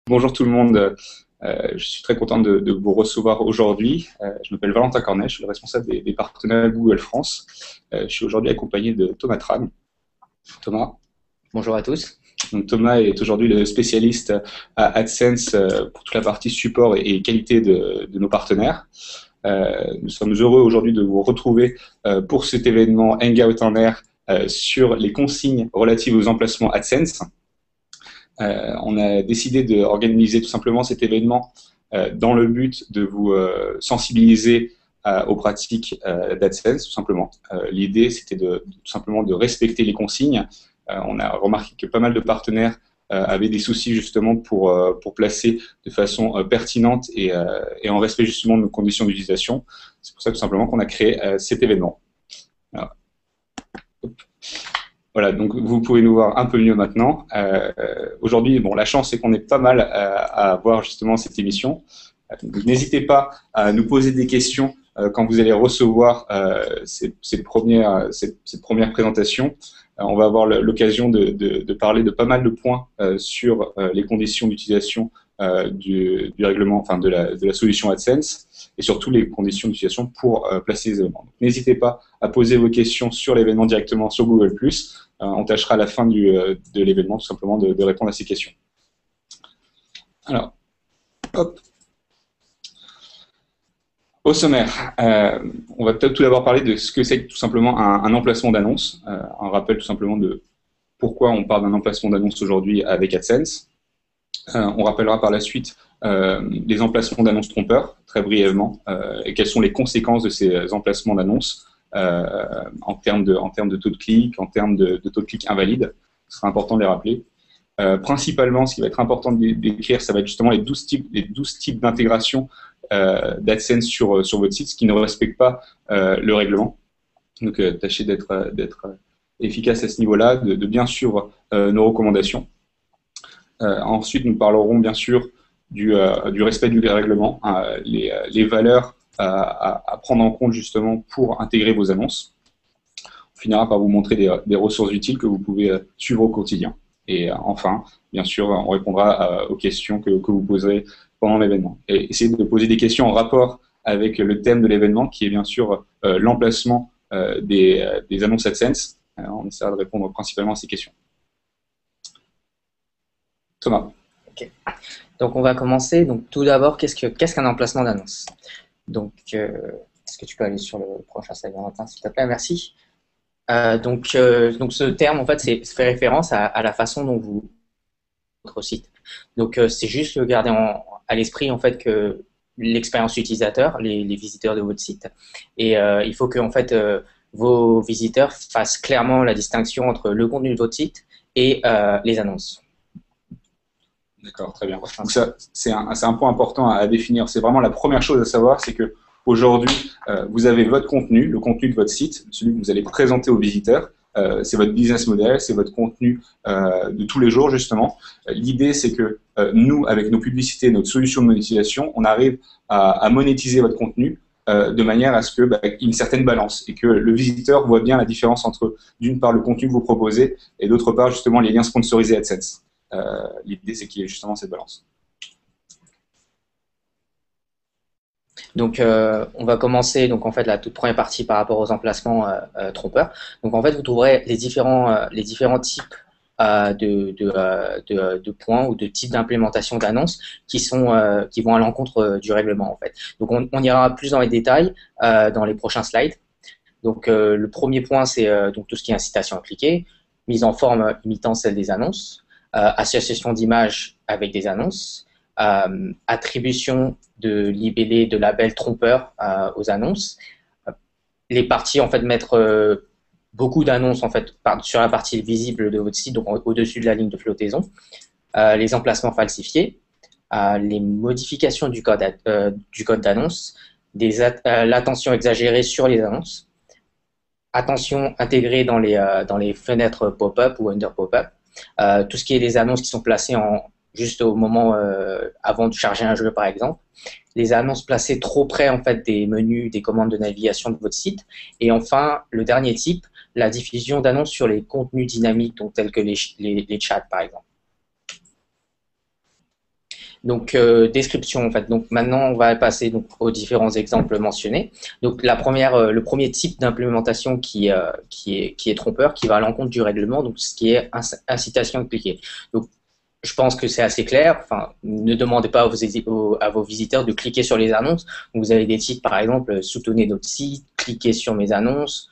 Bonjour tout le monde, je suis très content de vous recevoir aujourd'hui. Je m'appelle Valentin Cornet, je suis le responsable des partenaires Google France. Je suis aujourd'hui accompagné de Thomas Tran. Thomas. Bonjour à tous. Donc, Thomas est aujourd'hui le spécialiste à AdSense pour toute la partie support et qualité de nos partenaires. Nous sommes heureux aujourd'hui de vous retrouver pour cet événement Hangout en Air sur les consignes relatives aux emplacements AdSense. On a décidé d'organiser tout simplement cet événement dans le but de vous sensibiliser aux pratiques d'AdSense, tout simplement. L'idée, c'était tout simplement de respecter les consignes. On a remarqué que pas mal de partenaires avaient des soucis justement pour placer de façon pertinente et en respect justement de nos conditions d'utilisation. C'est pour ça tout simplement qu'on a créé cet événement. Voilà, donc vous pouvez nous voir un peu mieux maintenant. Aujourd'hui, bon, la chance c'est qu'on est pas mal à voir justement cette émission. N'hésitez pas à nous poser des questions quand vous allez recevoir cette première présentation. On va avoir l'occasion de parler de pas mal de points sur les conditions d'utilisation du règlement, enfin de la solution AdSense, et surtout les conditions d'utilisation pour placer les éléments. N'hésitez pas à poser vos questions sur l'événement directement sur Google+. On tâchera à la fin de l'événement tout simplement de répondre à ces questions. Alors, hop. Au sommaire, on va peut-être tout d'abord parler de ce que c'est tout simplement un emplacement d'annonce. Un rappel tout simplement de pourquoi on parle d'un emplacement d'annonce aujourd'hui avec AdSense. On rappellera par la suite les emplacements d'annonces trompeurs, très brièvement, et quelles sont les conséquences de ces emplacements d'annonces en termes de taux de clic, en termes de taux de clic invalide. Ce sera important de les rappeler. Principalement, ce qui va être important d'écrire, ça va être justement les 12 types d'intégration d'AdSense sur votre site, ce qui ne respecte pas le règlement. Donc, tâchez d'être efficace à ce niveau-là, de bien suivre nos recommandations. Ensuite, nous parlerons bien sûr du respect du règlement, les valeurs à prendre en compte justement pour intégrer vos annonces. On finira par vous montrer des ressources utiles que vous pouvez suivre au quotidien. Et enfin, bien sûr, on répondra aux questions que vous poserez pendant l'événement. Et essayez de poser des questions en rapport avec le thème de l'événement, qui est bien sûr l'emplacement des annonces AdSense. On essaiera de répondre principalement à ces questions. Thomas. Okay. Donc, on va commencer. Donc, tout d'abord, qu'est-ce qu'un emplacement d'annonce? Donc, est-ce que tu peux aller sur le prochain slide, Valentin, s'il te plaît? Merci. Donc, ce terme, en fait, fait référence à la façon dont vous votre site. Donc, c'est juste garder à l'esprit, en fait, que l'expérience utilisateur, les visiteurs de votre site. Et il faut que, en fait, vos visiteurs fassent clairement la distinction entre le contenu de votre site et les annonces. D'accord, très bien. Donc ça, c'est un point important à définir. C'est vraiment la première chose à savoir, c'est que aujourd'hui, vous avez votre contenu, le contenu de votre site, celui que vous allez présenter aux visiteurs. C'est votre business model, c'est votre contenu de tous les jours, justement. L'idée, c'est que nous, avec nos publicités, notre solution de monétisation, on arrive à monétiser votre contenu de manière à ce qu'il y ait une certaine balance et que le visiteur voit bien la différence entre, d'une part, le contenu que vous proposez et d'autre part, justement, les liens sponsorisés AdSense. L'idée, c'est qu'il y ait justement cette balance. Donc, on va commencer donc en fait la toute première partie par rapport aux emplacements trompeurs. Donc, en fait, vous trouverez les différents types de points ou de types d'implémentation d'annonces qui vont à l'encontre du règlement en fait. Donc, on ira plus dans les détails dans les prochains slides. Donc, le premier point, c'est donc tout ce qui est incitation à cliquer, mise en forme imitant celle des annonces. Association d'images avec des annonces, attribution de libellés, de labels trompeurs aux annonces, les parties en fait mettre beaucoup d'annonces en fait sur la partie visible de votre site, donc au-dessus de la ligne de flottaison, les emplacements falsifiés, les modifications du code d'annonce, l'attention exagérée sur les annonces, attention intégrée dans les fenêtres pop-up ou under pop-up. Tout ce qui est des annonces qui sont placées juste au moment avant de charger un jeu par exemple, les annonces placées trop près en fait des menus, des commandes de navigation de votre site, et enfin le dernier type, la diffusion d'annonces sur les contenus dynamiques, donc tels que les chats par exemple. Donc, description, en fait. Donc, maintenant, on va passer donc, aux différents exemples mentionnés. Donc, le premier type d'implémentation qui est trompeur, qui va à l'encontre du règlement, donc ce qui est incitation à cliquer. Donc, je pense que c'est assez clair. Enfin, ne demandez pas à vos visiteurs de cliquer sur les annonces. Donc, vous avez des titres, par exemple, soutenez notre site, cliquez sur mes annonces.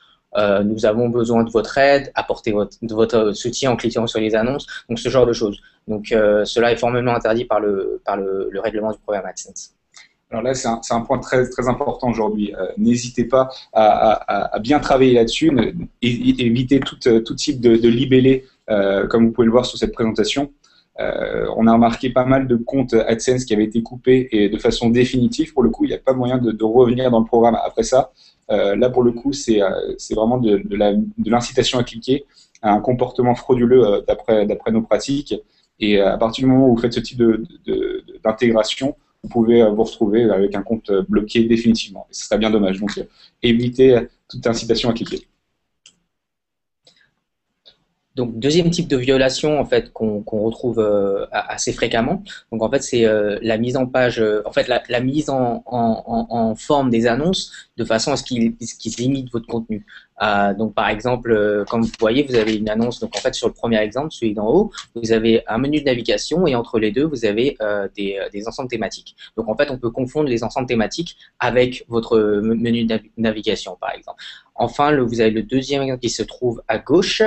Nous avons besoin de votre aide, apportez votre soutien en cliquant sur les annonces, donc ce genre de choses. Donc cela est formellement interdit par le règlement du programme AdSense. Alors là, c'est un point très, très important aujourd'hui. N'hésitez pas à bien travailler là-dessus, évitez tout type de libellé, comme vous pouvez le voir sur cette présentation. On a remarqué pas mal de comptes AdSense qui avaient été coupés et de façon définitive. Pour le coup, il n'y a pas moyen de revenir dans le programme après ça. Là, pour le coup, c'est vraiment de l'incitation à cliquer, un comportement frauduleux d'après nos pratiques. Et à partir du moment où vous faites ce type d'intégration, vous pouvez vous retrouver avec un compte bloqué définitivement. Et ce serait bien dommage. Donc, évitez toute incitation à cliquer. Donc, deuxième type de violation en fait qu'on retrouve assez fréquemment. Donc, en fait, c'est la mise en page, en fait, la mise en forme des annonces de façon à ce qu'ils limitent votre contenu. Donc, par exemple, comme vous voyez, vous avez une annonce. Donc, en fait, sur le premier exemple, celui d'en haut, vous avez un menu de navigation et entre les deux, vous avez des ensembles thématiques. Donc, en fait, on peut confondre les ensembles thématiques avec votre menu de navigation, par exemple. Enfin, vous avez le deuxième exemple qui se trouve à gauche.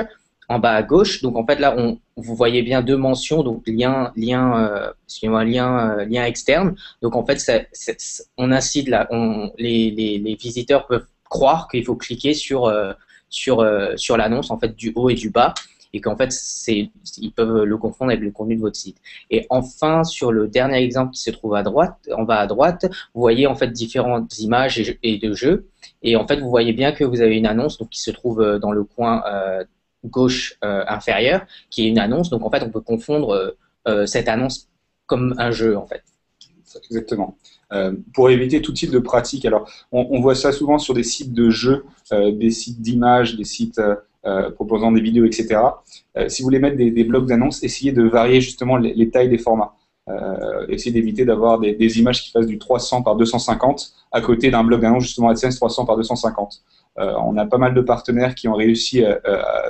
En bas à gauche, donc en fait là, vous voyez bien deux mentions, donc lien externe. Donc en fait, on incite les visiteurs peuvent croire qu'il faut cliquer sur l'annonce en fait du haut et du bas, et qu'en fait ils peuvent le confondre avec le contenu de votre site. Et enfin, sur le dernier exemple qui se trouve à droite, en bas à droite, vous voyez en fait différentes images et de jeux, et en fait vous voyez bien que vous avez une annonce donc qui se trouve dans le coin gauche inférieure, qui est une annonce. Donc en fait, on peut confondre cette annonce comme un jeu en fait. Exactement. Pour éviter tout type de pratique, alors on voit ça souvent sur des sites de jeux, des sites d'images, des sites proposant des vidéos, etc. Si vous voulez mettre des blocs d'annonces, essayez de varier justement les tailles des formats. Essayez d'éviter d'avoir des images qui fassent du 300 par 250 à côté d'un bloc d'annonces justement AdSense 300 par 250. On a pas mal de partenaires qui ont réussi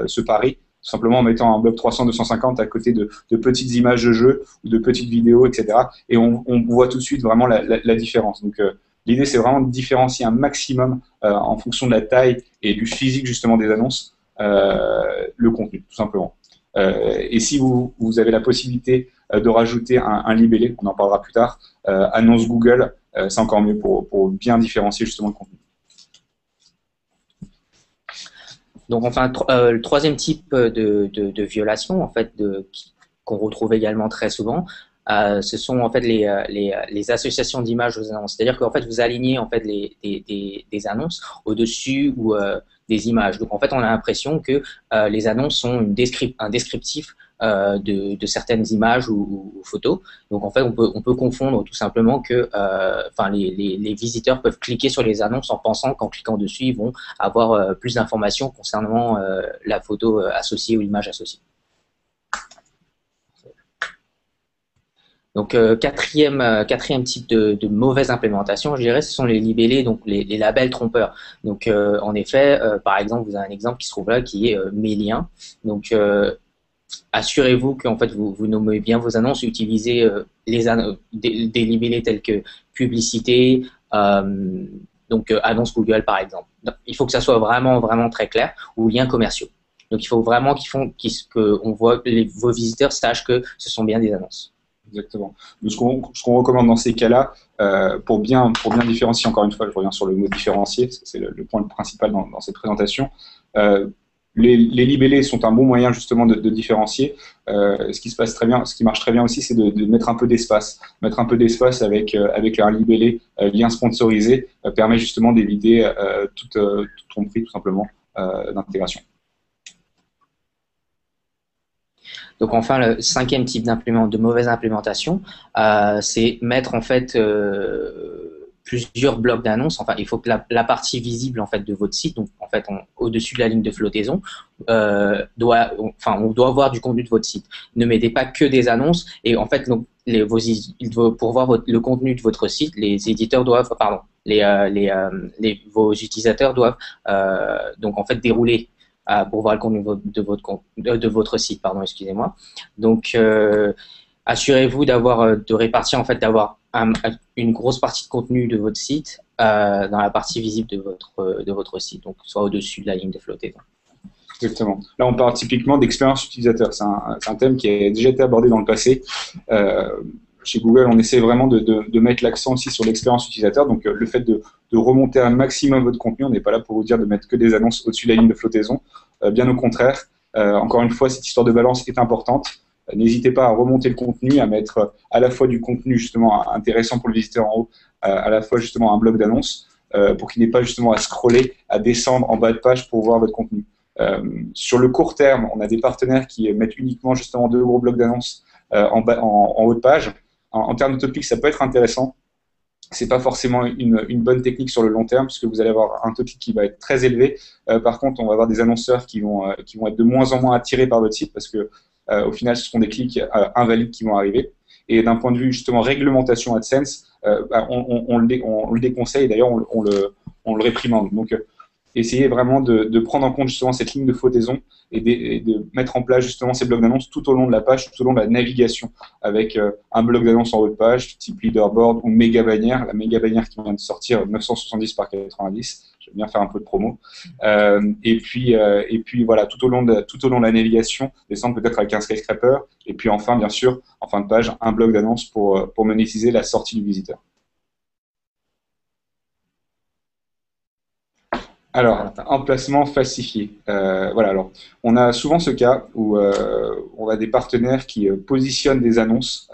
ce pari, tout simplement en mettant un bloc 300-250 à côté de petites images de jeu ou de petites vidéos, etc. Et on voit tout de suite vraiment la différence. Donc l'idée, c'est vraiment de différencier un maximum en fonction de la taille et du physique justement des annonces, le contenu, tout simplement. Et si vous avez la possibilité de rajouter un libellé, on en parlera plus tard, annonce Google, c'est encore mieux pour bien différencier justement le contenu. Donc enfin, le troisième type de violation en fait qu'on retrouve également très souvent, ce sont en fait les associations d'images aux annonces. C'est-à-dire qu'en fait vous alignez en fait des annonces au-dessus ou des images. Donc en fait on a l'impression que les annonces sont un descriptif de certaines images ou photos. Donc en fait on peut confondre tout simplement que les visiteurs peuvent cliquer sur les annonces en pensant qu'en cliquant dessus ils vont avoir plus d'informations concernant la photo associée ou l'image associée. Donc quatrième type de mauvaise implémentation, je dirais, ce sont les libellés, donc les labels trompeurs. Donc en effet, par exemple, vous avez un exemple qui se trouve là qui est mes liens. Donc assurez-vous qu'en fait vous nommez bien vos annonces, utilisez des libellés tels que publicité, annonce Google par exemple. Donc, il faut que ça soit vraiment très clair, ou liens commerciaux. Donc il faut vraiment vos visiteurs sachent que ce sont bien des annonces. Exactement. Ce qu'on recommande dans ces cas-là, pour bien différencier, encore une fois, je reviens sur le mot différencier, c'est le point principal dans cette présentation. Les libellés sont un bon moyen justement de différencier. Ce qui marche très bien aussi, c'est de mettre un peu d'espace. Mettre un peu d'espace avec un libellé lien sponsorisé permet justement d'éviter toute tromperie tout simplement d'intégration. Donc enfin, le cinquième type de mauvaise implémentation, c'est mettre en fait plusieurs blocs d'annonces. Enfin, il faut que la partie visible en fait de votre site, donc fait, au-dessus de la ligne de flottaison, on doit voir du contenu de votre site. Ne mettez pas que des annonces. Et en fait, donc, pour voir le contenu de votre site, les éditeurs doivent, pardon, vos utilisateurs doivent donc en fait dérouler pour voir le contenu de votre site, pardon, excusez-moi. Donc, assurez-vous de répartir, en fait, d'avoir une grosse partie de contenu de votre site dans la partie visible de votre site, donc soit au-dessus de la ligne de flottaison. Exactement. Là, on parle typiquement d'expérience utilisateur. C'est un thème qui a déjà été abordé dans le passé. Chez Google, on essaie vraiment de mettre l'accent aussi sur l'expérience utilisateur. Donc, le fait de remonter un maximum votre contenu, on n'est pas là pour vous dire de mettre que des annonces au-dessus de la ligne de flottaison. Bien au contraire. Encore une fois, cette histoire de balance est importante. N'hésitez pas à remonter le contenu, à mettre à la fois du contenu justement intéressant pour le visiteur en haut, à la fois justement un bloc d'annonces, pour qu'il n'ait pas justement à scroller, à descendre en bas de page pour voir votre contenu. Sur le court terme, on a des partenaires qui mettent uniquement justement 2 gros blocs d'annonces en haut de page. En termes de topic, ça peut être intéressant. C'est pas forcément une bonne technique sur le long terme, puisque vous allez avoir un topic qui va être très élevé. Par contre, on va avoir des annonceurs qui vont être de moins en moins attirés par votre site, parce que au final, ce seront des clics invalides qui vont arriver. Et d'un point de vue justement réglementation AdSense, on le déconseille, d'ailleurs on le réprimande. Donc, essayez vraiment de prendre en compte justement cette ligne de flottaison et de mettre en place justement ces blocs d'annonces tout au long de la page, tout au long de la navigation, avec un bloc d'annonces en haut de page, type leaderboard ou méga bannière. La méga bannière qui vient de sortir, 970 par 90. Je vais bien faire un peu de promo. Et puis voilà, tout au long de la navigation, descendre peut-être avec un skyscraper. Et puis enfin, bien sûr, en fin de page, un bloc d'annonces pour monétiser la sortie du visiteur. Alors, emplacement falsifié. Voilà, alors, on a souvent ce cas où on a des partenaires qui positionnent des annonces.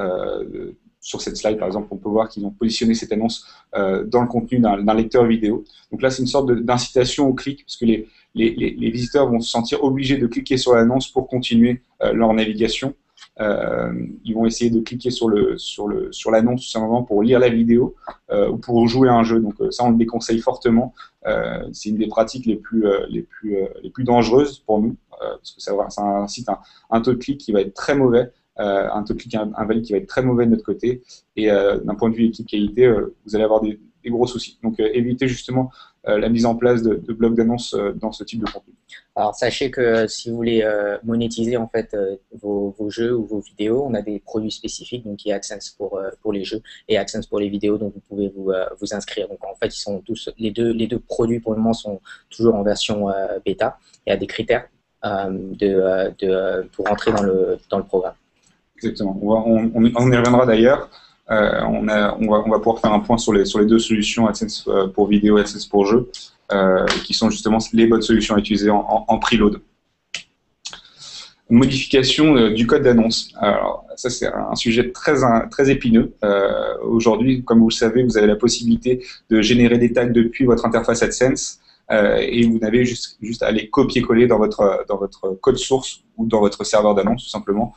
Sur cette slide, par exemple, on peut voir qu'ils ont positionné cette annonce dans le contenu d'un lecteur vidéo. Donc là, c'est une sorte d'incitation au clic, parce que les visiteurs vont se sentir obligés de cliquer sur l'annonce pour continuer leur navigation. Ils vont essayer de cliquer sur l'annonce tout simplement pour lire la vidéo ou pour jouer à un jeu. Donc ça, on le déconseille fortement. C'est une des pratiques les plus dangereuses pour nous, parce que ça incite un taux de clic qui va être très mauvais, un taux de clic invalide qui va être très mauvais de notre côté, et d'un point de vue équipe qualité, vous allez avoir des gros soucis. Donc évitez justement la mise en place de blocs d'annonces dans ce type de contenu. Alors sachez que si vous voulez monétiser en fait vos jeux ou vos vidéos, on a des produits spécifiques, donc il y a AdSense pour les jeux et AdSense pour les vidéos, donc vous pouvez vous inscrire. Donc en fait, ils sont tous les deux produits pour le moment sont toujours en version bêta. Il y a des critères pour entrer dans le programme. Exactement. On y reviendra d'ailleurs. On va pouvoir faire un point sur les 2 solutions AdSense pour vidéo et AdSense pour jeu, qui sont justement les bonnes solutions à utiliser en preload. Modification du code d'annonce. Alors ça, c'est un sujet très épineux. Aujourd'hui, comme vous le savez, vous avez la possibilité de générer des tags depuis votre interface AdSense, et vous n'avez juste à les copier-coller dans votre code source ou dans votre serveur d'annonce tout simplement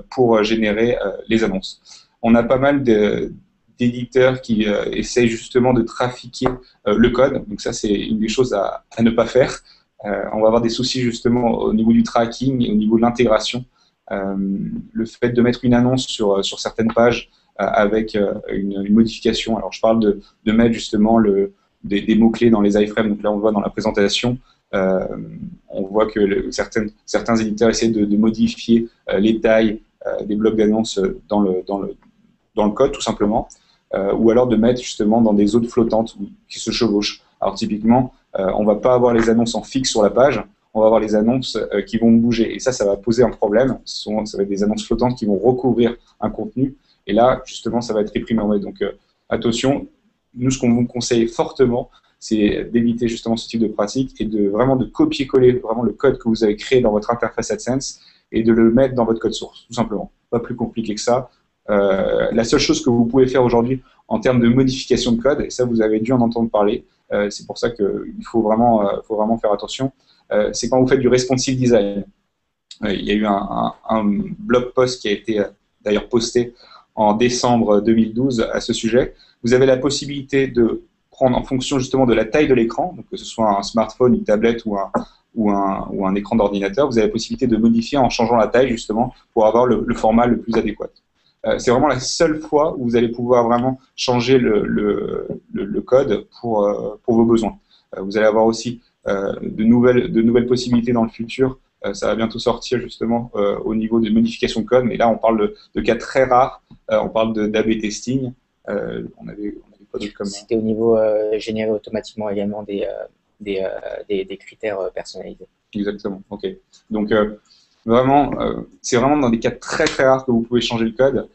pour générer les annonces. On a pas mal d'éditeurs qui essayent justement de trafiquer le code. Donc ça, c'est une des choses à ne pas faire. On va avoir des soucis justement au niveau du tracking et au niveau de l'intégration. Le fait de mettre une annonce sur certaines pages avec une modification. Alors je parle de mettre justement des mots-clés dans les iframes. Donc là, on le voit dans la présentation. On voit que certains éditeurs essaient de modifier les tailles des blocs d'annonces dans le code, tout simplement, ou alors de mettre justement dans des zones flottantes qui se chevauchent. Alors typiquement, on ne va pas avoir les annonces en fixe sur la page, on va avoir les annonces qui vont bouger. Et ça va poser un problème. Souvent, ça va être des annonces flottantes qui vont recouvrir un contenu. Et là, justement, ça va être réprimé. Donc, attention, nous, ce qu'on vous conseille fortement, c'est d'éviter justement ce type de pratique et vraiment de copier-coller vraiment le code que vous avez créé dans votre interface AdSense et de le mettre dans votre code source, tout simplement. Pas plus compliqué que ça. La seule chose que vous pouvez faire aujourd'hui en termes de modification de code, et ça vous avez dû en entendre parler, c'est pour ça qu'il faut vraiment faire attention, c'est quand vous faites du responsive design. Il y a eu un blog post qui a été d'ailleurs posté en décembre 2012 à ce sujet. Vous avez la possibilité de prendre en fonction justement de la taille de l'écran, donc que ce soit un smartphone, une tablette ou un écran d'ordinateur, vous avez la possibilité de modifier en changeant la taille justement pour avoir le format le plus adéquat. C'est vraiment la seule fois où vous allez pouvoir vraiment changer le code pour vos besoins. Vous allez avoir aussi de nouvelles possibilités dans le futur. Ça va bientôt sortir justement au niveau des modifications de code, mais là on parle de cas très rares. On parle d'A/B testing. On avait pas d'autres comme. C'était au niveau générer automatiquement également des critères personnalisés. Exactement. Ok. Donc vraiment, c'est vraiment dans des cas très très rares que vous pouvez changer le code.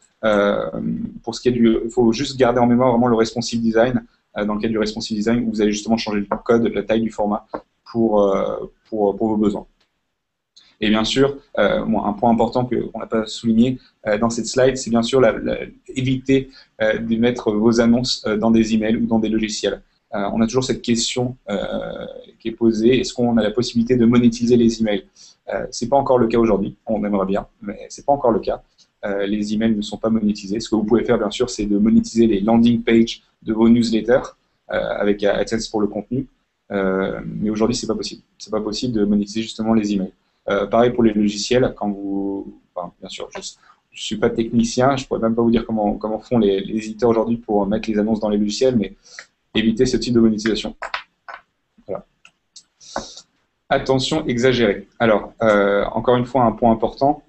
Pour ce qui est il faut juste garder en mémoire vraiment le responsive design. Dans le cas du responsive design, vous allez justement changer le code, la taille du format pour vos besoins. Et bien sûr, un point important qu'on n'a pas souligné dans cette slide, c'est bien sûr éviter de mettre vos annonces dans des emails ou dans des logiciels. On a toujours cette question qui est posée, est-ce qu'on a la possibilité de monétiser les emails? Ce n'est pas encore le cas aujourd'hui, on aimerait bien, mais ce n'est pas encore le cas. Les emails ne sont pas monétisés. Ce que vous pouvez faire, bien sûr, c'est de monétiser les landing pages de vos newsletters avec AdSense pour le contenu. Mais aujourd'hui, ce n'est pas possible. Ce n'est pas possible de monétiser justement les emails. Pareil pour les logiciels, bien sûr, je ne suis pas technicien, je ne pourrais même pas vous dire comment font les éditeurs aujourd'hui pour mettre les annonces dans les logiciels, mais éviter ce type de monétisation. Voilà. Attention exagérée. Alors, encore une fois, un point important,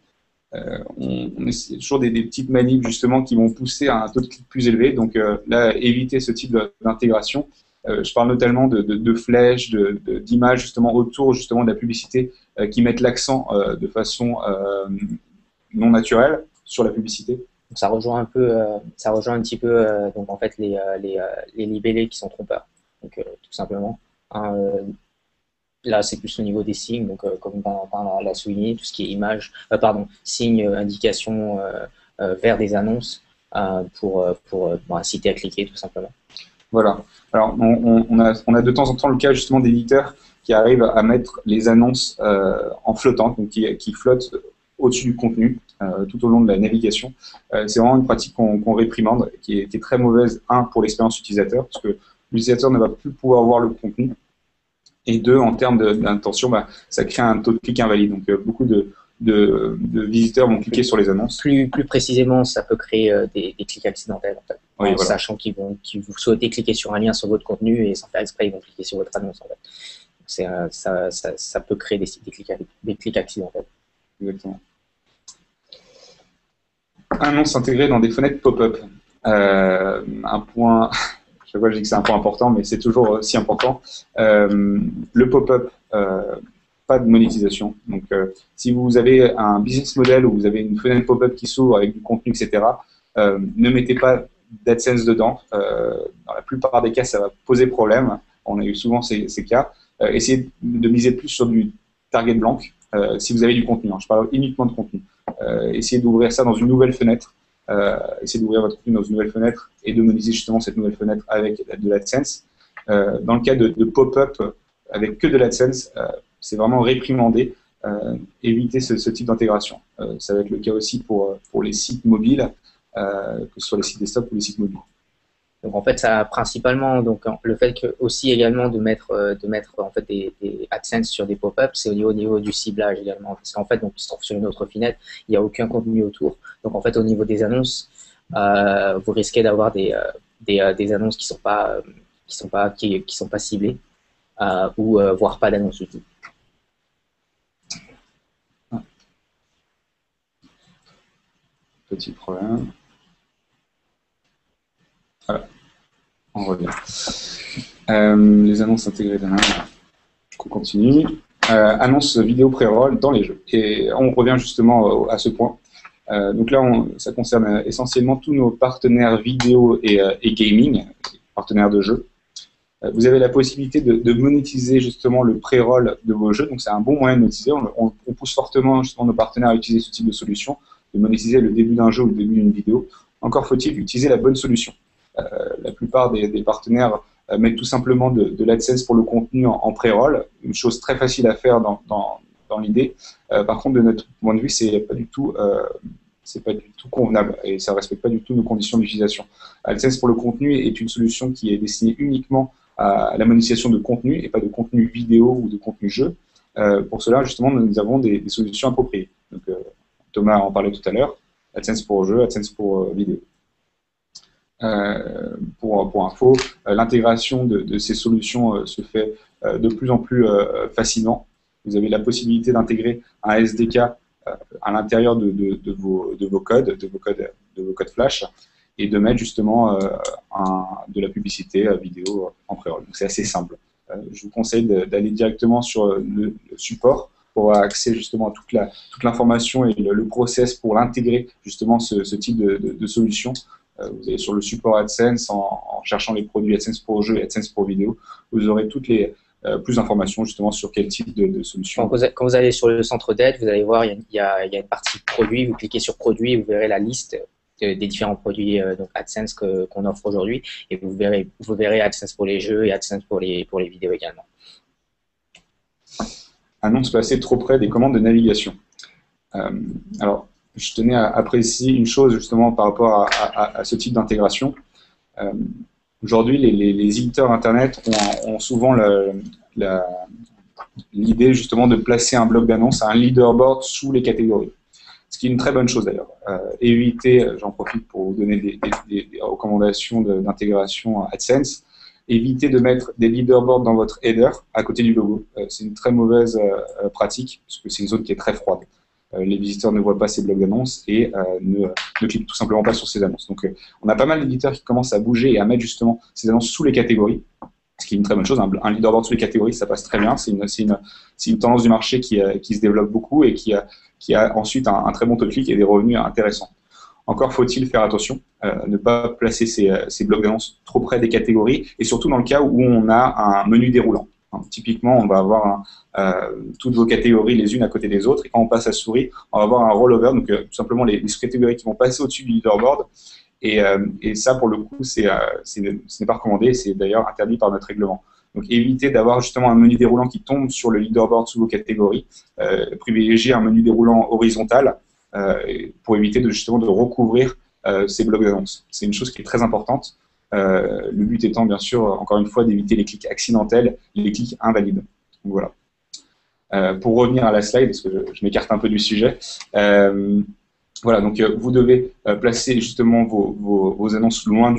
on essaie toujours des petites manips justement qui vont pousser à un taux de clic plus élevé, donc là, éviter ce type d'intégration. Je parle notamment de flèches, d'images justement autour justement de la publicité qui mettent l'accent de façon non naturelle sur la publicité. Donc ça rejoint un petit peu donc en fait les libellés qui sont trompeurs. Donc tout simplement. Là, c'est plus au niveau des signes, donc comme on l'a souligné, tout ce qui est image, signes, indications vers des annonces pour inciter à cliquer tout simplement. Voilà. Alors, on a de temps en temps le cas justement d'éditeurs qui arrivent à mettre les annonces en flottant, donc qui flottent au-dessus du contenu tout au long de la navigation. C'est vraiment une pratique qu'on réprimande, qui est très mauvaise, pour l'expérience utilisateur, parce que l'utilisateur ne va plus pouvoir voir le contenu, et deux, en termes d'intention, ça crée un taux de clic invalide. Donc, beaucoup de visiteurs vont cliquer sur les annonces. Plus précisément, ça peut créer des clics accidentels, en fait. Oui, voilà. Sachant qu'ils vous souhaitez cliquer sur un lien sur votre contenu et sans faire exprès, ils vont cliquer sur votre annonce, en fait. Ça peut créer des clics accidentels. Exactement. Annonces intégrées dans des fenêtres pop-up. Un point, chaque fois je dis que c'est un point important, mais c'est toujours aussi important. Le pop-up, pas de monétisation. Donc, si vous avez un business model où vous avez une fenêtre pop-up qui s'ouvre avec du contenu, etc., ne mettez pas d'AdSense dedans. Dans la plupart des cas, ça va poser problème. On a eu souvent ces cas. Essayez de miser plus sur du target blanc si vous avez du contenu. Je parle uniquement de contenu. Essayez d'ouvrir ça dans une nouvelle fenêtre. Essayez d'ouvrir votre contenu dans une nouvelle fenêtre et de monétiser justement cette nouvelle fenêtre avec de l'AdSense. Dans le cas de pop-up avec que de l'AdSense, c'est vraiment réprimandé. Éviter ce type d'intégration. Ça va être le cas aussi pour les sites mobiles, que ce soit les sites desktop ou les sites mobiles. Donc en fait, ça a principalement le fait que aussi également de mettre en fait des AdSense sur des pop-ups, c'est au niveau du ciblage également, parce qu'en fait donc ils se trouvent sur une autre fenêtre, il n'y a aucun contenu autour. Donc en fait au niveau des annonces, vous risquez d'avoir des annonces qui sont pas ciblées ou voire pas d'annonces du tout. Petit problème. Voilà, on revient. Les annonces intégrées demain. On continue. Annonce vidéo pré-roll dans les jeux. Et on revient justement à ce point. Donc là, ça concerne essentiellement tous nos partenaires vidéo et gaming, partenaires de jeux. Vous avez la possibilité de monétiser justement le pré-roll de vos jeux. Donc c'est un bon moyen de monétiser. On pousse fortement justement nos partenaires à utiliser ce type de solution, de monétiser le début d'un jeu ou le début d'une vidéo. Encore faut-il utiliser la bonne solution. La plupart des partenaires mettent tout simplement de l'AdSense pour le contenu en pré-roll, une chose très facile à faire dans l'idée. Par contre, de notre point de vue, c'est pas du tout c'est pas du tout convenable et ça ne respecte pas du tout nos conditions d'utilisation. AdSense pour le contenu est une solution qui est destinée uniquement à la monétisation de contenu et pas de contenu vidéo ou de contenu jeu. Pour cela, justement, nous avons des solutions appropriées. Donc, Thomas en parlait tout à l'heure, AdSense pour jeu, AdSense pour vidéo. Pour info, l'intégration de ces solutions se fait de plus en plus facilement. Vous avez la possibilité d'intégrer un SDK à l'intérieur de vos codes, de vos codes Flash, et de mettre justement de la publicité vidéo en pré-roll. Donc c'est assez simple. Je vous conseille d'aller directement sur le support pour avoir accès justement à toute l'information et le process pour l'intégrer justement ce type de solution. Vous allez sur le support AdSense en cherchant les produits AdSense pour jeu et AdSense pour vidéo. Vous aurez plus d'informations justement sur quel type de solution. Quand vous allez sur le centre d'aide, vous allez voir, il y a une partie produits. Vous cliquez sur produits, vous verrez la liste des différents produits donc AdSense qu'on offre aujourd'hui. Et vous verrez AdSense pour les jeux et AdSense pour les vidéos également. Annonce passée trop près des commandes de navigation. Alors, je tenais à préciser une chose justement par rapport à ce type d'intégration. Aujourd'hui, les éditeurs Internet ont souvent l'idée justement de placer un bloc d'annonces à un leaderboard sous les catégories. Ce qui est une très bonne chose d'ailleurs. Évitez, j'en profite pour vous donner des recommandations d'intégration AdSense, évitez de mettre des leaderboards dans votre header à côté du logo. C'est une très mauvaise pratique parce que c'est une zone qui est très froide. Les visiteurs ne voient pas ces blocs d'annonces et ne cliquent tout simplement pas sur ces annonces. Donc, on a pas mal d'éditeurs qui commencent à bouger et à mettre justement ces annonces sous les catégories, ce qui est une très bonne chose. Un leaderboard sous les catégories, ça passe très bien. C'est une tendance du marché qui se développe beaucoup et qui a ensuite un très bon taux de clic et des revenus intéressants. Encore faut-il faire attention, ne pas placer ces blocs d'annonces trop près des catégories et surtout dans le cas où on a un menu déroulant. Typiquement, on va avoir toutes vos catégories les unes à côté des autres et quand on passe à souris, on va avoir un rollover, donc tout simplement les sous-catégories qui vont passer au-dessus du leaderboard et ça, pour le coup, ce n'est pas recommandé, c'est d'ailleurs interdit par notre règlement. Donc évitez d'avoir justement un menu déroulant qui tombe sur le leaderboard sous vos catégories, privilégiez un menu déroulant horizontal pour éviter justement de recouvrir ces blocs d'annonces. C'est une chose qui est très importante. Le but étant bien sûr, encore une fois, d'éviter les clics accidentels, les clics invalides. Donc, voilà. Pour revenir à la slide, parce que je m'écarte un peu du sujet, voilà, donc vous devez placer justement vos annonces loin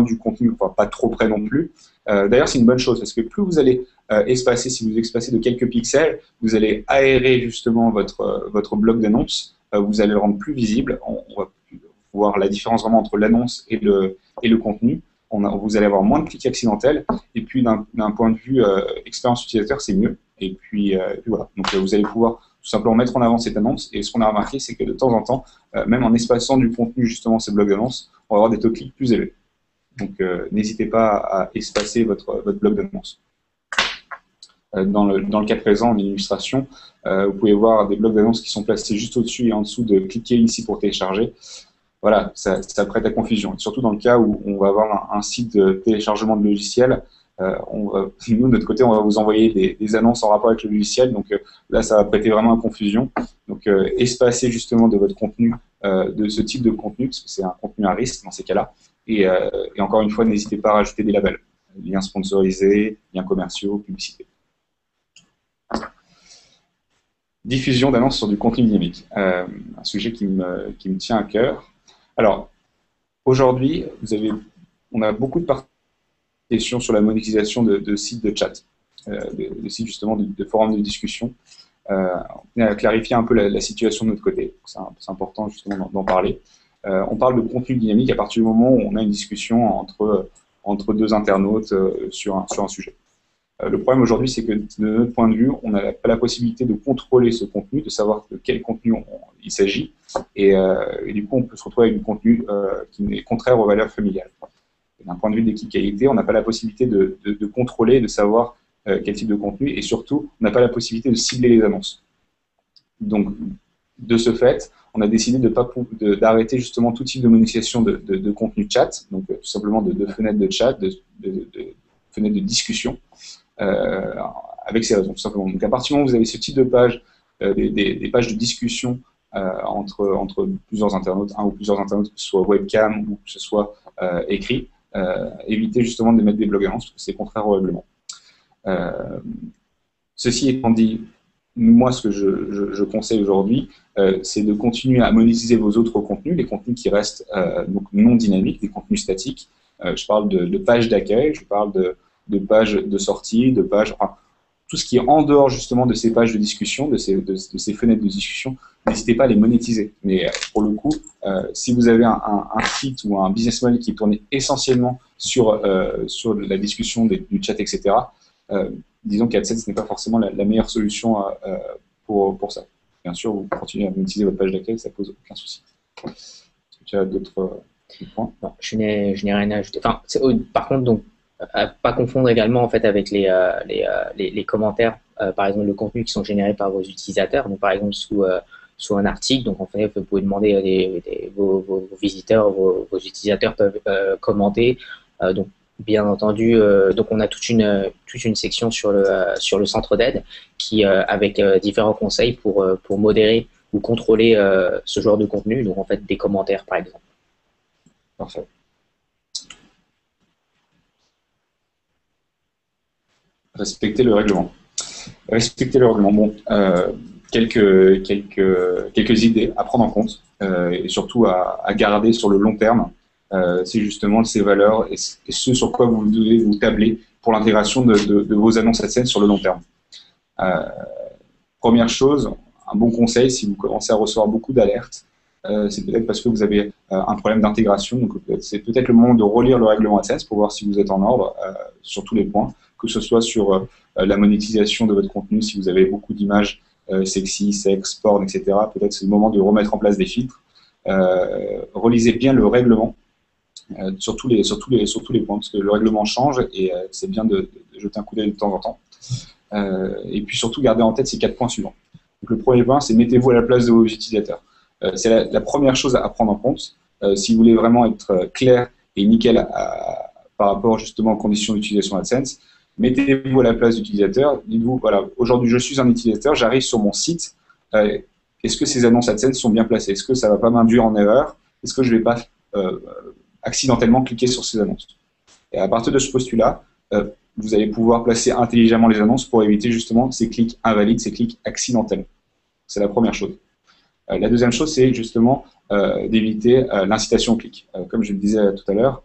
du contenu, enfin pas trop près non plus. D'ailleurs, c'est une bonne chose, parce que plus vous allez espacer, si vous espacez de quelques pixels, vous allez aérer justement votre bloc d'annonces, vous allez le rendre plus visible, on va voir la différence vraiment entre l'annonce et le contenu. Vous allez avoir moins de clics accidentels, et puis d'un point de vue expérience utilisateur, c'est mieux. Et puis voilà, donc vous allez pouvoir tout simplement mettre en avant cette annonce, et ce qu'on a remarqué, c'est que de temps en temps, même en espaçant du contenu justement ces blocs d'annonces, on va avoir des taux de clics plus élevés. Donc n'hésitez pas à espacer votre bloc d'annonces. Dans le cas présent, en illustration, vous pouvez voir des blocs d'annonces qui sont placés juste au-dessus et en dessous de cliquer ici pour télécharger. Voilà, ça prête à confusion. Et surtout dans le cas où on va avoir un site de téléchargement de logiciel, nous, de notre côté, on va vous envoyer des annonces en rapport avec le logiciel. Donc là, ça va prêter vraiment à confusion. Donc espacez justement de votre contenu, de ce type de contenu, parce que c'est un contenu à risque dans ces cas-là. Et encore une fois, n'hésitez pas à rajouter des labels. Liens sponsorisés, liens commerciaux, publicité. Diffusion d'annonces sur du contenu dynamique. Un sujet qui me tient à cœur. Alors, aujourd'hui, on a beaucoup de questions sur la monétisation de sites de chat, de sites justement de forums de discussion. On a clarifié un peu la situation de notre côté. C'est important justement d'en parler. On parle de contenu dynamique à partir du moment où on a une discussion entre deux internautes sur un sujet. Le problème aujourd'hui, c'est que de notre point de vue, on n'a pas la possibilité de contrôler ce contenu, de savoir de quel contenu il s'agit, et du coup, on peut se retrouver avec du contenu qui est contraire aux valeurs familiales. D'un point de vue d'équipe qualité, on n'a pas la possibilité de contrôler, de savoir quel type de contenu, et surtout, on n'a pas la possibilité de cibler les annonces. Donc, de ce fait, on a décidé d'arrêter justement tout type de monétisation de contenu chat, donc tout simplement de fenêtres de chat, de fenêtres de discussion, avec ces raisons, tout simplement. Donc, à partir du moment où vous avez ce type de page, des pages de discussion entre plusieurs internautes, un ou plusieurs internautes, que ce soit webcam ou que ce soit écrit. Éviter justement de mettre des blogs annonces, parce que c'est contraire au règlement. Ceci étant dit, moi, ce que je conseille aujourd'hui, c'est de continuer à monétiser vos autres contenus, les contenus qui restent donc non dynamiques, des contenus statiques. Je parle de pages d'accueil, je parle de pages de sortie, de pages, enfin, tout ce qui est en dehors justement de ces pages de discussion, de ces fenêtres de discussion. N'hésitez pas à les monétiser. Mais pour le coup, si vous avez un site ou un business model qui est tourné essentiellement sur la discussion du chat, etc., disons qu'AdSense n'est pas forcément la meilleure solution pour ça. Bien sûr, vous continuez à monétiser votre page d'accueil, ça pose aucun souci. Est-ce que tu as d'autres points? Non, je n'ai rien à ajouter. Enfin, par contre, donc, à pas confondre également en fait avec les commentaires, par exemple le contenu qui sont générés par vos utilisateurs. Donc, par exemple sous un article, donc en fait, vous pouvez demander vos visiteurs, vos utilisateurs peuvent commenter. Donc, bien entendu, donc on a toute une section sur le centre d'aide qui avec différents conseils pour modérer ou contrôler ce genre de contenu. Donc en fait des commentaires par exemple. Parfait. Respecter le règlement. Respecter le règlement. Bon, quelques idées à prendre en compte et surtout à garder sur le long terme. C'est justement ces valeurs et ce sur quoi vous devez vous tabler pour l'intégration de vos annonces AdSense sur le long terme. Première chose, un bon conseil, si vous commencez à recevoir beaucoup d'alertes, c'est peut-être parce que vous avez un problème d'intégration. Donc c'est peut-être le moment de relire le règlement AdSense pour voir si vous êtes en ordre sur tous les points, que ce soit sur la monétisation de votre contenu, si vous avez beaucoup d'images sexy, sexe, porn, etc. Peut-être c'est le moment de remettre en place des filtres. Relisez bien le règlement. Sur tous les points, parce que le règlement change et c'est bien de jeter un coup d'œil de temps en temps. Et puis surtout, gardez en tête ces 4 points suivants. Donc, le premier point, c'est mettez-vous à la place de vos utilisateurs. C'est la première chose à prendre en compte. Si vous voulez vraiment être clair et nickel par rapport justement aux conditions d'utilisation AdSense, mettez-vous à la place d'utilisateur. Dites-vous, voilà, aujourd'hui je suis un utilisateur, j'arrive sur mon site. Est-ce que ces annonces AdSense sont bien placées? Est-ce que ça ne va pas m'induire en erreur? Est-ce que je ne vais pas accidentellement cliquer sur ces annonces? Et à partir de ce postulat, vous allez pouvoir placer intelligemment les annonces pour éviter justement ces clics invalides, ces clics accidentels. C'est la première chose. La deuxième chose, c'est justement d'éviter l'incitation au clic. Comme je le disais tout à l'heure,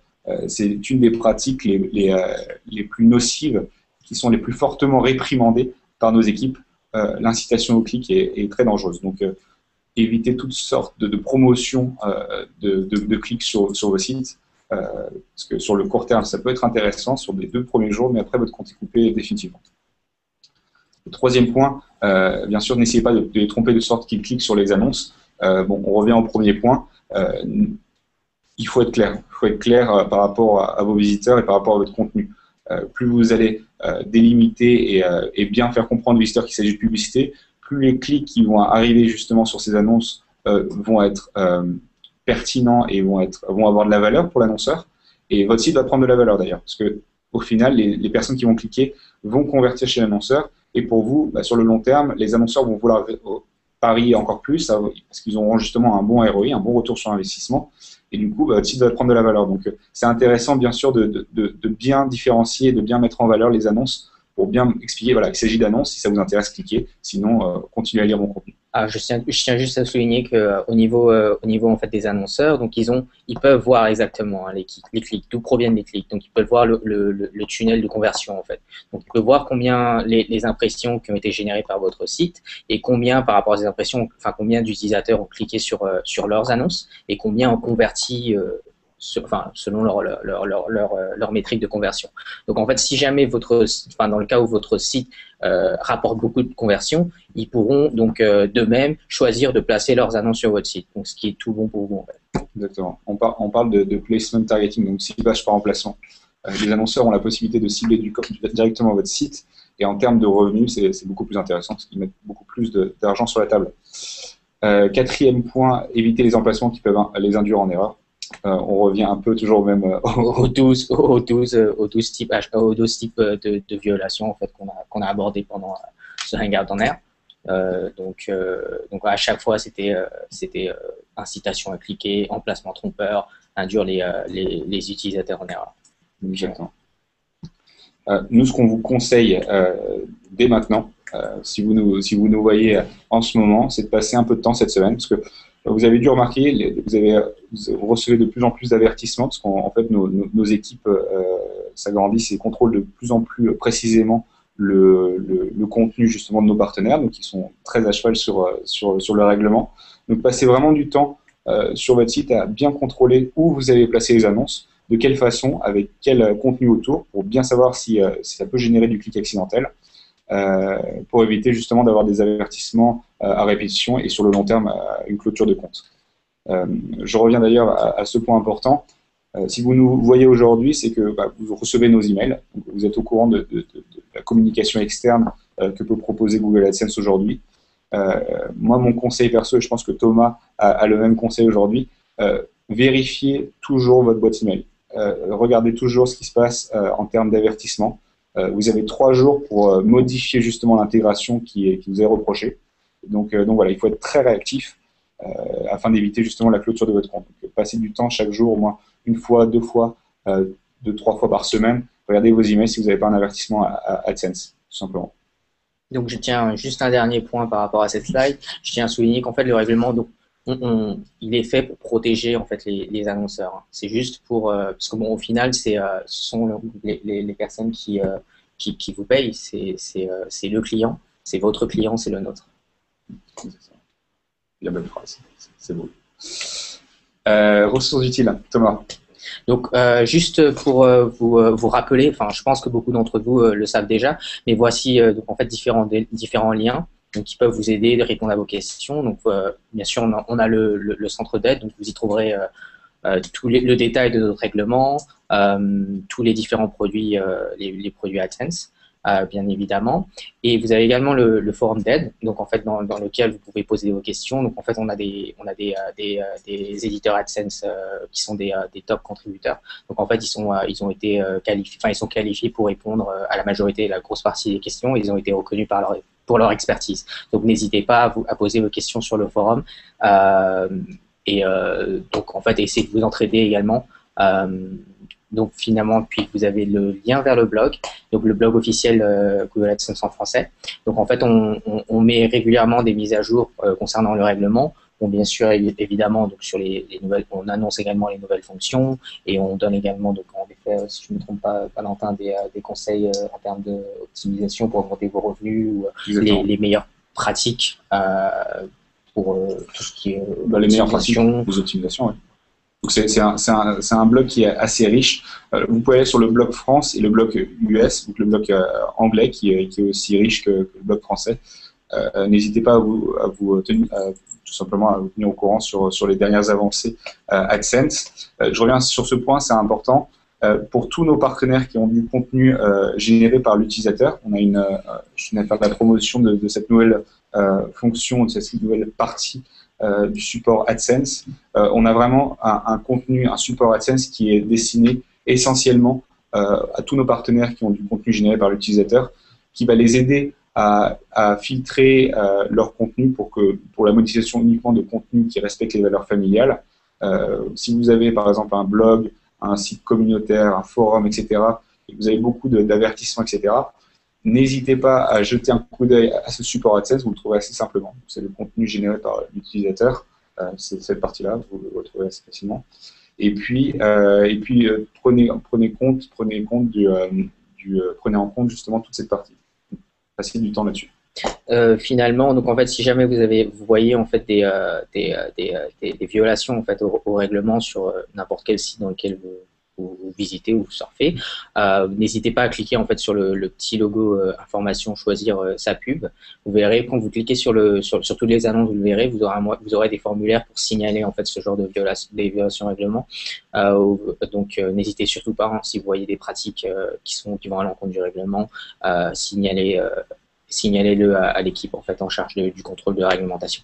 c'est une des pratiques les plus nocives, qui sont les plus fortement réprimandées par nos équipes. L'incitation au clic est très dangereuse. Donc, éviter toutes sortes de promotions de clics sur vos sites, parce que sur le court terme, ça peut être intéressant sur les 2 premiers jours, mais après, votre compte est coupé définitivement. Le troisième point, bien sûr, n'essayez pas de les tromper de sorte qu'ils cliquent sur les annonces. Bon, on revient au premier point. Il faut être clair. Il faut être clair par rapport à vos visiteurs et par rapport à votre contenu. Plus vous allez délimiter et bien faire comprendre aux visiteurs qu'il s'agit de publicité, plus les clics qui vont arriver justement sur ces annonces vont être pertinents et vont avoir de la valeur pour l'annonceur. Et votre site va prendre de la valeur d'ailleurs, parce que au final, les personnes qui vont cliquer vont convertir chez l'annonceur. Et pour vous, sur le long terme, les annonceurs vont vouloir parier encore plus parce qu'ils auront justement un bon ROI, un bon retour sur investissement. Et du coup, votre site va prendre de la valeur. Donc, c'est intéressant, bien sûr, de bien différencier, de bien mettre en valeur les annonces pour bien expliquer, voilà, il s'agit d'annonces. Si ça vous intéresse, cliquez. Sinon, continuez à lire mon contenu. Je tiens juste à souligner qu'au niveau en fait des annonceurs, donc ils peuvent voir exactement les clics, d'où proviennent les clics. Donc ils peuvent voir le tunnel de conversion en fait. Donc ils peuvent voir combien les impressions qui ont été générées par votre site et combien par rapport à ces impressions, enfin combien d'utilisateurs ont cliqué sur leurs annonces et combien ont converti. Selon leur métrique de conversion. Donc en fait, si jamais dans le cas où votre site rapporte beaucoup de conversions, ils pourront donc d'eux-mêmes choisir de placer leurs annonces sur votre site. Donc ce qui est tout bon pour vous en fait. Exactement. On parle de placement targeting, donc ciblage par emplacement. Les annonceurs ont la possibilité de cibler directement votre site et en termes de revenus, c'est beaucoup plus intéressant parce qu'ils mettent beaucoup plus d'argent sur la table. Quatrième point, éviter les emplacements qui peuvent les induire en erreur. On revient un peu toujours au même aux 12 types de violations en fait qu'on a abordé pendant ce hangout en air. Donc à chaque fois, c'était incitation à cliquer, emplacement trompeur, induire les utilisateurs en erreur. Exactement. Nous, ce qu'on vous conseille dès maintenant, si vous nous voyez en ce moment, c'est de passer un peu de temps cette semaine, parce que vous avez dû remarquer, vous recevez de plus en plus d'avertissements, parce qu'en fait, nos équipes s'agrandissent et contrôlent de plus en plus précisément le contenu justement de nos partenaires, donc ils sont très à cheval sur le règlement. Donc, passez vraiment du temps sur votre site à bien contrôler où vous avez placé les annonces, de quelle façon, avec quel contenu autour, pour bien savoir si ça peut générer du clic accidentel, pour éviter justement d'avoir des avertissements à répétition et sur le long terme une clôture de compte. Je reviens d'ailleurs à ce point important. Si vous nous voyez aujourd'hui, c'est que vous recevez nos emails, donc vous êtes au courant de la communication externe que peut proposer Google AdSense aujourd'hui. Moi, mon conseil perso, et je pense que Thomas a le même conseil aujourd'hui, vérifiez toujours votre boîte email. Regardez toujours ce qui se passe en termes d'avertissement. Vous avez 3 jours pour modifier justement l'intégration qui vous est reprochée. Donc voilà, il faut être très réactif afin d'éviter justement la clôture de votre compte. Donc, passez du temps chaque jour, au moins 1 fois, 2 fois, 2, 3 fois par semaine. Regardez vos emails si vous n'avez pas un avertissement à AdSense, tout simplement. Donc je tiens juste un dernier point par rapport à cette slide. Je tiens à souligner qu'en fait le règlement, donc, il est fait pour protéger en fait les annonceurs. C'est juste pour parce que bon, au final, ce sont les personnes qui vous payent. C'est le client, c'est votre client, c'est le nôtre. La belle phrase, c'est beau. Ressources utiles, Thomas. Donc, juste pour vous rappeler, enfin, je pense que beaucoup d'entre vous le savent déjà, mais voici donc en fait différents liens donc, qui peuvent vous aider à répondre à vos questions. Donc, bien sûr, on a le centre d'aide, donc vous y trouverez le détail de notre règlement, tous les différents produits, les produits AdSense, bien évidemment. Et vous avez également le forum d'aide, donc en fait dans lequel vous pouvez poser vos questions. Donc en fait on a des éditeurs AdSense qui sont des top contributeurs. Donc en fait ils ont été qualifiés, enfin ils sont qualifiés pour répondre à la majorité, la grosse partie des questions. Ils ont été reconnus pour leur expertise. Donc n'hésitez pas à poser vos questions sur le forum. Donc en fait essayez de vous entraider également. Donc finalement, puis vous avez le lien vers le blog, donc le blog officiel Google AdSense en français. Donc en fait, on met régulièrement des mises à jour concernant le règlement. Bon, bien sûr, évidemment, donc sur les nouvelles, on annonce également les nouvelles fonctions et on donne également, donc en effet, si je ne me trompe pas, Valentin, des conseils en termes d'optimisation pour augmenter vos revenus ou les meilleures pratiques pour tout ce qui est les meilleures pratiques aux optimisations. Ouais. Donc c'est un blog qui est assez riche. Vous pouvez aller sur le blog France et le blog US, donc le blog anglais qui est aussi riche que le blog français. N'hésitez pas tout simplement à vous tenir au courant sur les dernières avancées AdSense. Je reviens sur ce point, c'est important. Pour tous nos partenaires qui ont du contenu généré par l'utilisateur, je viens de faire la promotion de cette nouvelle fonction, de cette nouvelle partie du support AdSense. On a vraiment un support AdSense qui est destiné essentiellement à tous nos partenaires qui ont du contenu généré par l'utilisateur, qui va les aider à filtrer leur contenu pour la monétisation uniquement de contenu qui respecte les valeurs familiales. Si vous avez par exemple un blog, un site communautaire, un forum, etc., et vous avez beaucoup d'avertissements, etc., n'hésitez pas à jeter un coup d'œil à ce support AdSense, vous le trouverez assez simplement. C'est le contenu généré par l'utilisateur, c'est cette partie-là, vous le retrouvez assez facilement. Et puis prenez en compte justement toute cette partie. Passez du temps là-dessus. Finalement, donc en fait, si jamais vous voyez en fait des violations en fait au règlement sur n'importe quel site dans lequel vous visitez ou vous surfez, n'hésitez pas à cliquer en fait sur le petit logo information, choisir sa pub. Vous verrez quand vous cliquez sur toutes les annonces, vous le verrez, vous aurez des formulaires pour signaler en fait ce genre de des violations au règlement. Donc n'hésitez surtout pas hein, si vous voyez des pratiques qui vont à l'encontre du règlement, signalez-le à l'équipe en fait en charge du contrôle de la réglementation.